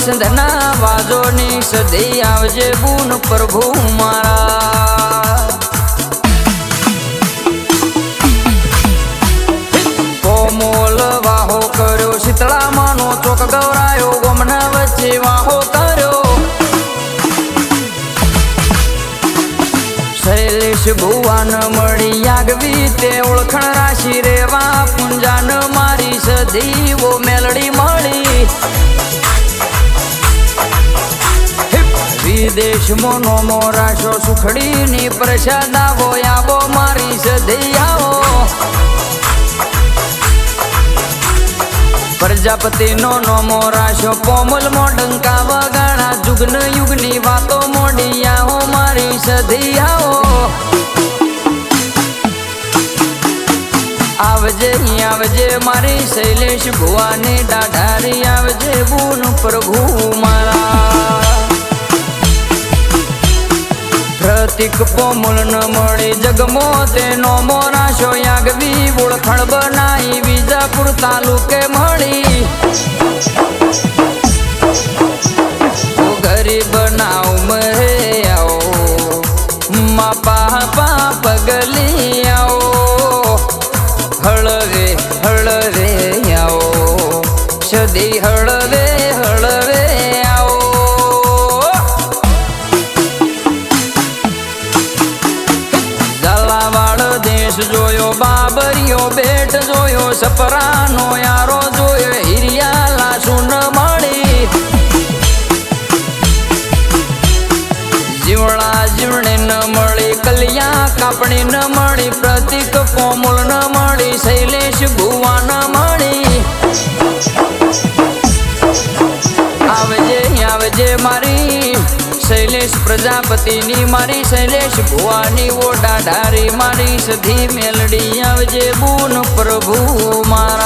સંધના વાજોની સદી આવજે બુન પ્રભુ મારા કોમોલ વાહો કર્યો શીતળામાંનો ચોક ગવરાયો ગોમના વચ્ચે વાહો કર્યો શૈલેષ ભુવાન મળી આગવી તે ઓળખણ રાશિ રેવા પુંજાન મારી સદીવો મેલડી મળી વિદેશમાં નોમો રાશો સુખડીની પ્રસાદ આવો આવો મારી સદી આવો પ્રજાપતિનો નોમો રાશો કોમલમાં ડંકા વગાણા જુગન યુગની વાતો મોડી આવો મારી સદી આવો આવજે આવજે મારી શૈલેષ ભુવાની દાઢારી આવજે બુન પ્રભુ મારા પ્રતિક પોમુલ ન મળી જગમો તેનો મોરાશો યાગવી ઓળખણ બનાવી વિજાપુર તાલુકે મળી ગરીબ નાવ મરે આવો માપા પગલી આવો હળવે હળવે આવો સદી હળવે હળવે આવો જોયો બાબરિયો બેટ જોયો સપરાનો યારો જોયો હિરિયા લાસુ ન મળી જીવડા જીવણે ન મળી કલિયા કાપણી ન મળી પ્રતિક કોમુલ ન મળી શૈલેષ ભુવા ન મળી આવજે આવજે મારી શૈલેષ પ્રજાપતિની મારી શૈલેષ ભુવાની ઓડા ઢારી મારી સધી મેલડી આવજે બુન પ્રભુ મારા